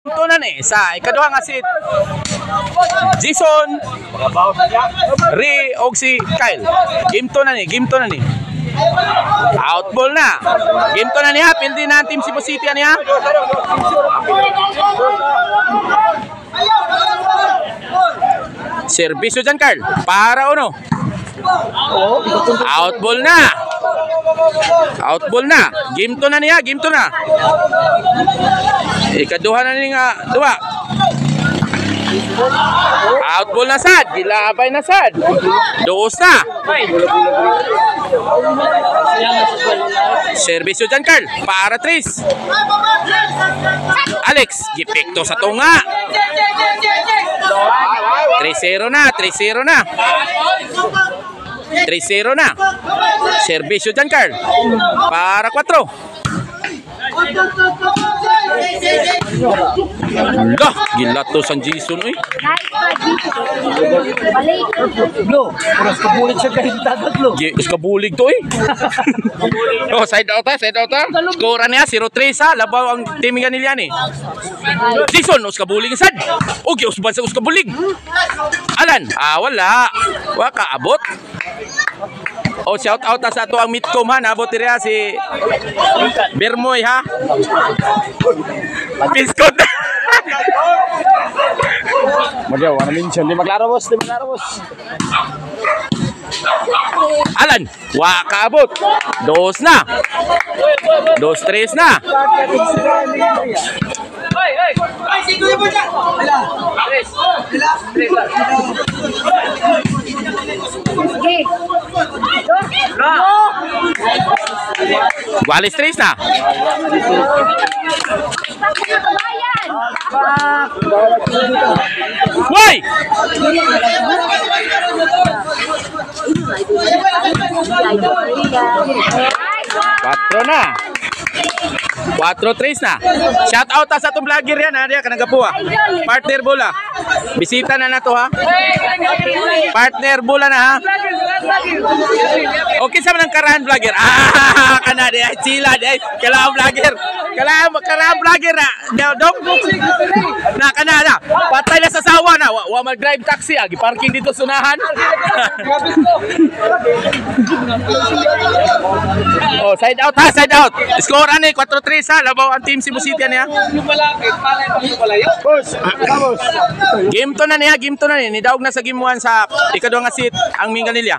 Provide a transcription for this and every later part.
Ito na ni sa ikaduha nga si Jason Ri og si Kyle. Game to na ni. Outball na. Game to na niya. Pildi na ang team Cebu City niya. Servisyo dyan, Carl. Para uno. Outball na. Game to na niya. Ikaduha na niya. Duha. Outball na sad. Gilabay na sad. Doos na. Servisyo dyan, Carl. Para Tris. Alex. Gipekto sa tunga. 3-0 na. Servisyo dyan, Carl. Para 4. Lah, gila to San Jason eh. Lo, oras kabulig siya kahit dagat lo. Yes, kabulig to eh. Oh, side out. Score niya 0-3 sa labaw ang team ganilya ni. Jason, us kabulig sad. Okay, usban sa us kabulig. Alan, wala. Wa kaabot. Oh, shout out sa ato ang Mitcom ha, nabot dira si Bermoy ha. Piskot. Magyaw, ano minsan, di maglaro boss. Alan, wa kaabot. 2 na. 2-3 na. Gualis 3 na. Why? 4 na. 4-3 na. Shout out sa atong vlogger yan ha. Diya kanang gapuha. Partner bola. Bisita na to ha. Partner bola na ha. Okay sa manang karahan vlogger. Kana di ay sila di ay kailangan vlogger. Kailangan vlogger na. Dok. Na kana na. Patay na sa sawa na. Wa mag-drive taxi ah. Giparking dito sunahan. Oh, side out ha, side out. Score ani 4-3 sa labaw ang team Cebu City niya. Boss. Game to na niya. Nidaog na sa game 1 sa ikaduha nga seat ang Minganilya.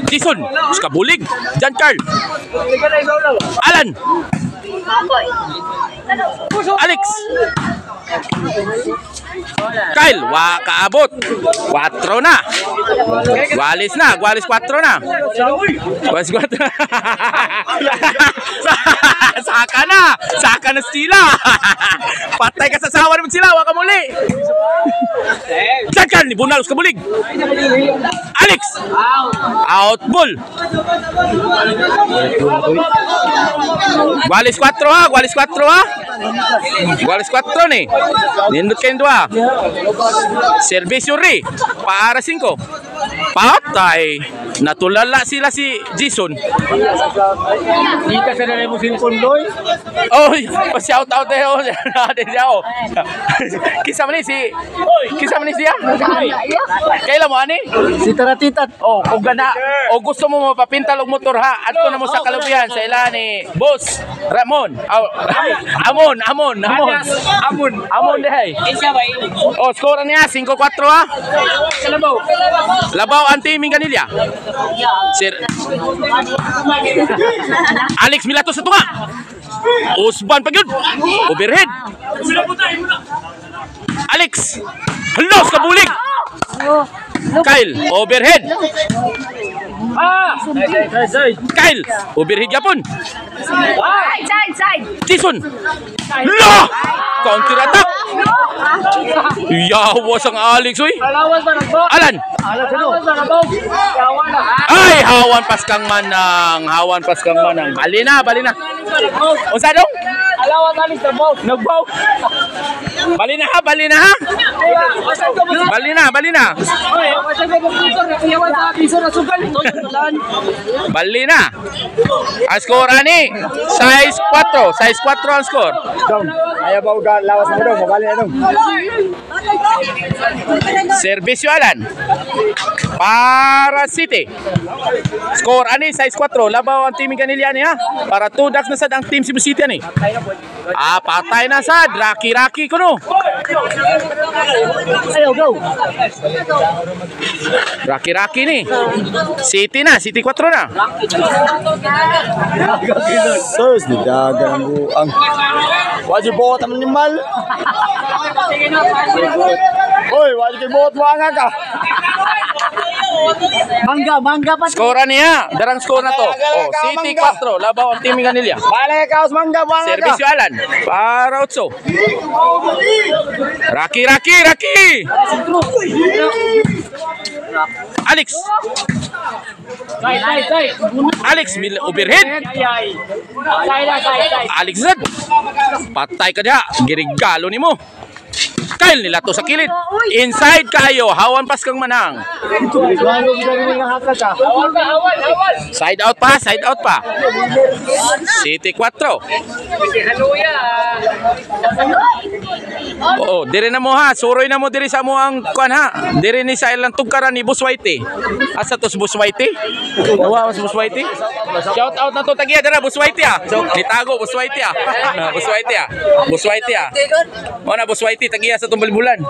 Jason, kabulig. Jan Carl. Alan. Alex. Kyle, wa kaabot. 4 na. Gualis 4 na. Gualis 4. Saka na sila. Patay ka sa sawa naman sila, wa ka muli. Jan Carl, ni Bunalos kabulig. Alex. Out ball. Gualis 4 ha. Gualis 4 ni. Nindot kayo dua. Servisyo ri. Para 5. Patay. Natulala sila si Jason. Di ka sa nanay mo cellphone loy. Oh, pa-shout out eh. Kisa man ni siya. Kailan mo ani? Si Taratitat. Oh, kung gana o gusto mo mapapintal og motor ha, adto na mo sa Kalubian sa ila ni Boss Ramon. Amon dehay. Oh, score niya 5-4 ha. Labaw ang team Minganilya. Sir Alex Milato sa tunga. Usban pa gyud. Overhead. Alex. Hello, kabulig. Kyle, overhead. Kyle, overhead yapon. Side. Jason. Lo! Counter attack. Yawas ang Alex, oy. Alan. Ay, hawan pas kang manang. Bali na. Unsa dong? Alawa galing sa boat. Nagbaw. Bali na ha, bali na ha. Bali na, bali na. Oy, wala ko computer na kuyawan sa piso na sugal. Bali na. Ang score ani, size 4. Size 4 ang score. Ayaw ba uga lawas mo daw, mabali na daw. Servisyo Alan. Para City. Score ani, size 4. Labaw ang team Ganiliani ha. Para 2 ducks na sad ang team Cebu City ani. Patay na sad. Raki ko no. Ayaw, go. Raki ni. City na, City 4 na. Sus, ni dagang buang. Wajib bot ang animal. Oy, wajib bot buang ka. Mangga pa. Score niya. Darang score na to. Oh, City 4. Labaw ang team Ganilya. Bale ka, mangga buang ka. Servisyo Alan. Para 8. Raki. Alex. Alex overhead. Alex Zed. Patay ka diha. Girigalo nimo. Kyle nila to sa kilid. Inside kayo. Hawan pas kang manang. Side out pa. City 4. Oo, dire na mo ha. Suroy na mo dire sa mo ang kuan ha. Dire ni sa ilang tugkaran ni Boss Whitey. Asa to si Boss Whitey? Nawa mas Boss Whitey. Shout out na to tagiya dira Boss Whitey ah. Nitago Boss Whitey ah. Boss Whitey ah. Mo na Boss Whitey tagiya sa tumbal bulan.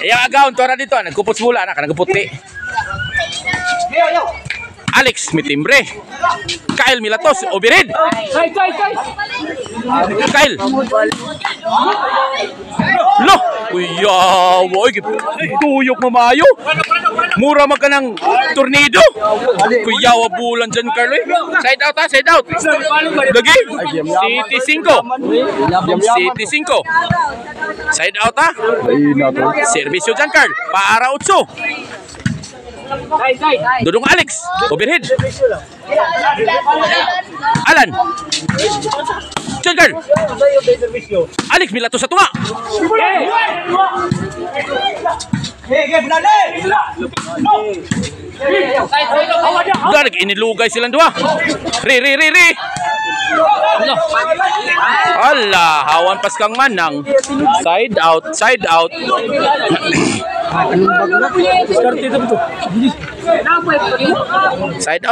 Iya agaw tora dito nagkupot bulan na nagputi. Alex mitimbre. Kyle Milatos overhead. Kyle. Lo, kuya, boy, tuyok mamayo. Mura man ka ng tornado. Kuya, wabulan dyan, Carlo. Side out ha, side out. Lagi. City 5. Side out ha. Servisyo dyan, Carl. Para 8. Dudong Alex. Overhead. Alan. Diyan, Carl. Alex, Milato sa tunga. Dalag, inilugay silang dua. Ri. Ala, hawan pas kang manang. Side out. Side out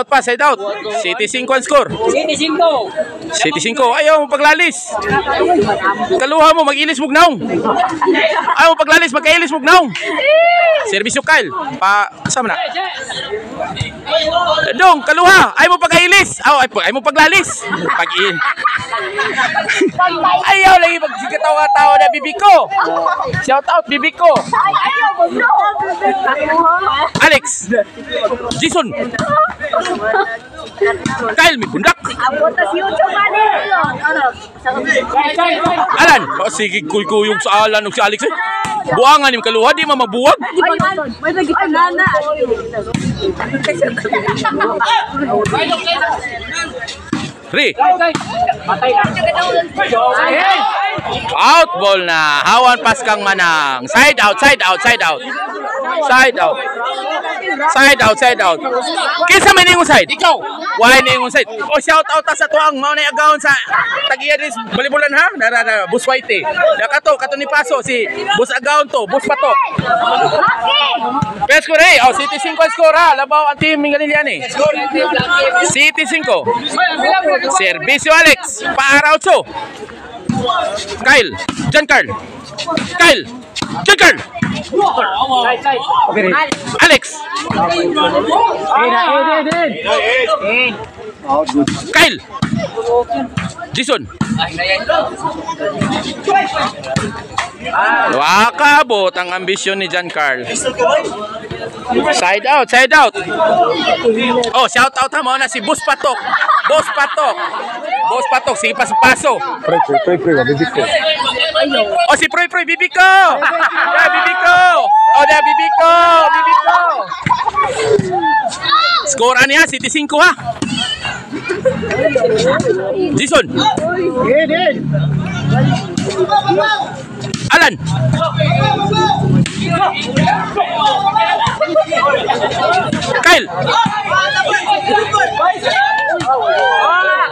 pa, side out. City 5 ang score. City 5. Ayaw mo paglalis. Kaluha mo, mag-ilis mo gnaong. Ayaw mo paglalis, magkailis mo gnaong. Servisyo Kyle. Kasama na. Dong, kaluha. Ayaw mo pag-ailis. Ayaw mo paglalis. Ayaw lagi pagkatawa-tawa na bibiko. Shout out bibiko. Alex. Jason. Kyle may pundak. Alan. Sige kuy-kuyog sa Alan o si Alex. Buangan yung kaluha, di mamabuwag. May naging nana. Ri. Out ball na. Hawan pas kang manang. Side out. Kinsa may ningon side? Ikaw. Why ningon side? O shout out sa tuang mao na agawon sa tagiya dis balibulan ha. Dara Boss Whitey. Kato ni Paso si Boss agawon to, Boss Patok. Best score eh. City 5 score ha. Labaw ang team Ganiliani. City 5. Servisyo Alex. Para 8. Kyle. Jan Carl. Alex. Kyle. Jason. Wakabot ang ambisyon ni Jan Carl. Side out. Oh, shout out mo na si Boss Patok. Sige paso. Pre, bibiko. Oh, si Proy, bibiko. Bibiko. Score niya, City 5 ha. Jason. Alan. Kyle.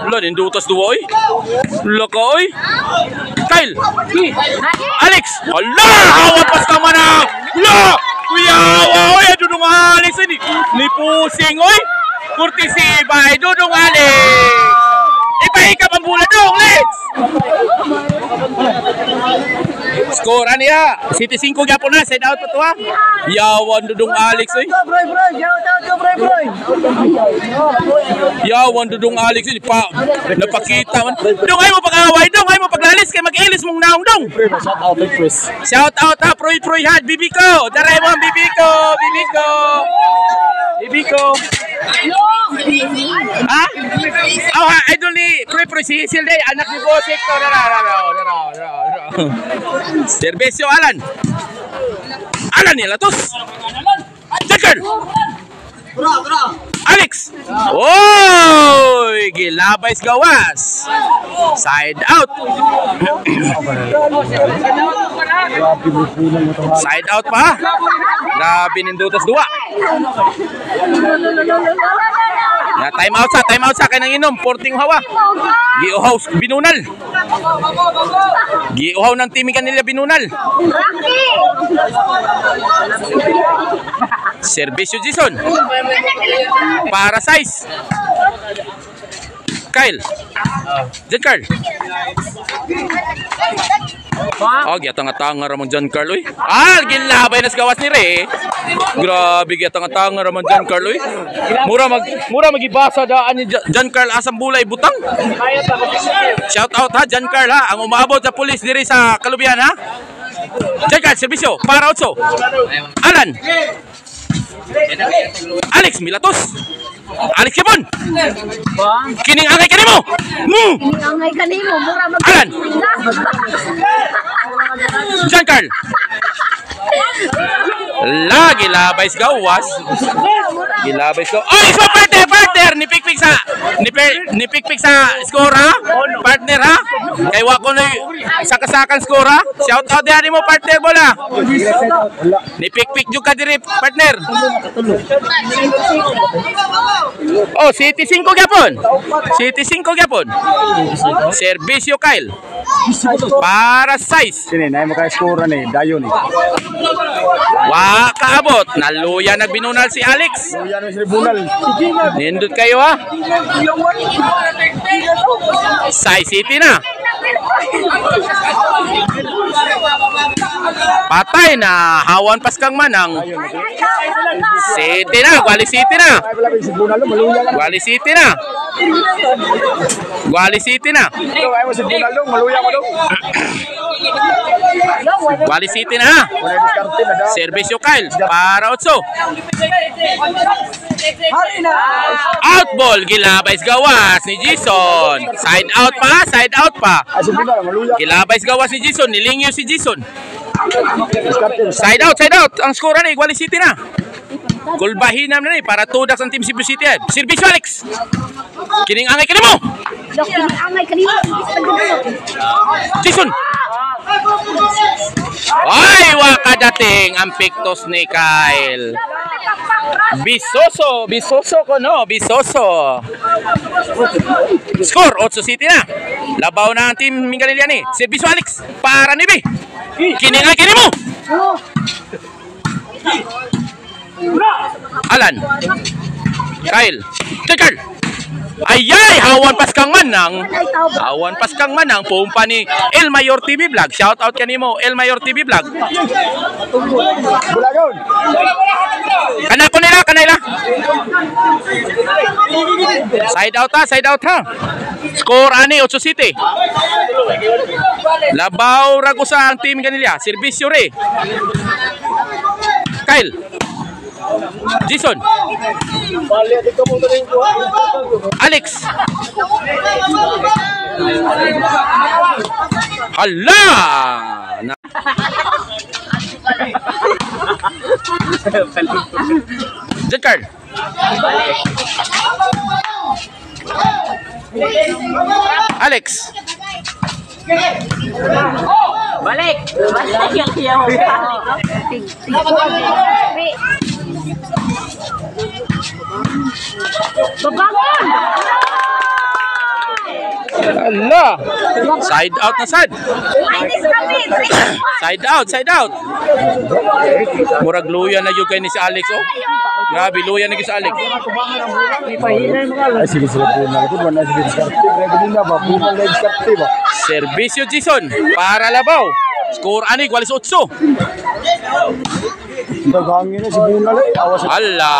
Wala, nindutas duwa, oy. Wala ka, oy. Kyle. Alex. Hala, hawa pas ka man na. Wala. Kuya, oy, dudong Alex. Ni pusing, oy. Kurtisi, bay, dudong Alex. Ipaika pang bola dong, let's. Score niya. City 5 gyapon na, side out pa to ha. Yawan dudong Alex oy. Yawan dudong Alex oy pa. Napakita man. Dong ay mo pag-away dong, ay mo paglalis kay mag-ilis mong naong dong. Shout out ha, Proy ha, Bibiko. Daray mo ang Bibiko, Bibiko. Bibiko. Ha? Oh, idol ni Proy si Silday, anak ni Boss Hector. Serbesyo Alan. Alan ni Latos. Jacker. Alex. Oy, gilabay sa gawas. Side out. Side out pa. Grabe nindutas duwa. Na time out sa kanang inom, porting hawa. Giuhaw binunal. Giuhaw ng team kanila binunal. Serbisyo Jason. Para size. Kyle. Jan Carl. Oh, giatang-atanga ramon Jan Carl oy. Gilabay na sa gawas ni Re. Grabe giatang-atanga ramon Jan Carl oy. Mura magibasa daan ni Jan Carl asam bulay butang. Shout out ha Jan Carl ha, ang umabot sa pulis diri sa Kalubian ha. Jan Carl serbisyo para Otso. Alan. Alex Milatos. Alex Yapon. Kining angay kanimo. Kining angay kanimo mura mag. Alan. Jan Carl. Lagi labay sa gawas. Gilabay sa. Oy, so partner ni pikpik sa score ha. Partner ha. Kay wa ko na sakasakan score ha. Shout out diha mo partner bola. Ni pikpik jud ka diri partner. Oh, City 5 gyapon. City 5 gyapon. Serbisyo Kyle. Para size. Sini na mo kay score ni dayon ni. Wa kaabot. Naluya nagbinunal si Alex. Yan si Bunal. Nindot kayo ha. Size City na. Patay na. Hawan pas kang manang. City na. Guali City na. Guali City na. Guali City na. Guali City na ha. Serbisyo Kyle. Para Otso. Out ball. Gilabay sa gawas ni Jason. Side out pa. Side out pa. Gilabay sa gawas ni Jason. Nilingyo si Jason. Side out. Side out. Ang score na Guali City na. Kulbahinam na para tudak ang team Cebu City. Serbisyo Alex. Kining angay kanimo. Kining angay kanimo. Jason. Ay, waka dating ang pictos ni Kyle. Bisoso ko no, Bisoso. Score 8 City na. Labaw na ang team Minganiliani. Serbisyo Alex para ni B. Kining angay kanimo. Alan. Kyle. Jacker. Ayay, hawan pas kang manang. Hawan pas kang manang pumpa ni El Mayor TV Vlog. Shout out kanimo El Mayor TV Vlog. Bulagon. Kanako nila. Side out ha. Score ani 8 City. Labaw rago sa ang team kanila. Serbisyo re. Kyle. Jason. Alex. Hala. Jan Carl. Alex. Balik! Balik yung tiyaw. Babangon! Ala! Side out na sad. Minus kami! Side out, side out. Murag luya na yung kay ni si Alex, oh. Grabe, luya na yung si Alex. Ay, sige sila po na. Ito ba na sige diskarte? Grabe nila ba? Bukan na diskarte ba? Servisyo Jason para Labaw. Score ani, kwalis 8. Daghangin na si Bunal eh. Awas sa Ala!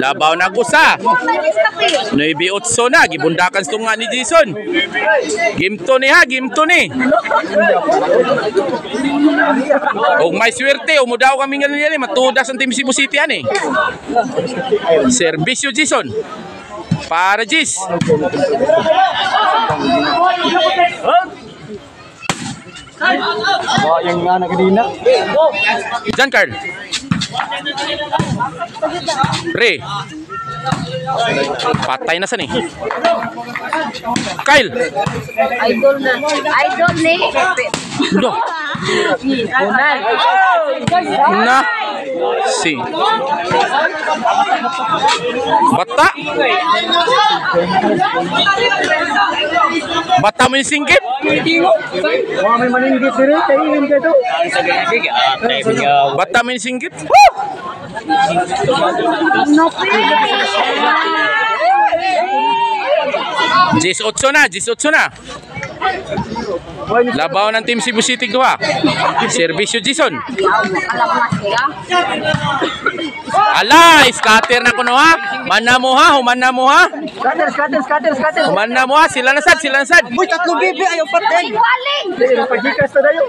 Labaw na gusa. Minus kami! 9-8 na, gibundakan sa tunga ni Jason. Game to ni ha, game to ni. O may swerte, umudaw kami nga nila, matudas ang Team Cebu City yan eh. Servisyo Jason. Para Jis. yung nga na kanina. Jan Carl. Pre. Patay na sa ni. Kyle. Idol na. Idol ni. Udah. Na. Si. Bata. Bata mo yung singkit. Mga may maninggit din eh. Kainin ka ito. Bata mo yung singkit. Jis 8 na, Jis 8 na. Labaw ng Team Cebu City gawa. Servisyo Jason. Ala, scatter na kuno ha. Mana mo ha, humana mo ha. Scatter. Humana mo ha, sila na sad, sila na sad. Uy, 3 bibi ayaw patay. Waling! Pagikas na dayo.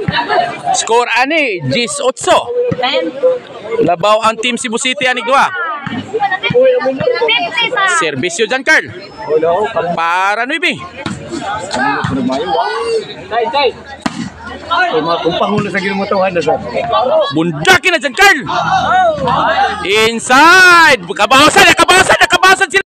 Score ani, Jis 8. Labaw ang Team Cebu City ani gawa. Servisyo Jan Carl. Para Nuibi. Kumpang muna sa ginumutuhan na sa. Bundakin na Jan Carl. Inside. Kabawasan sila.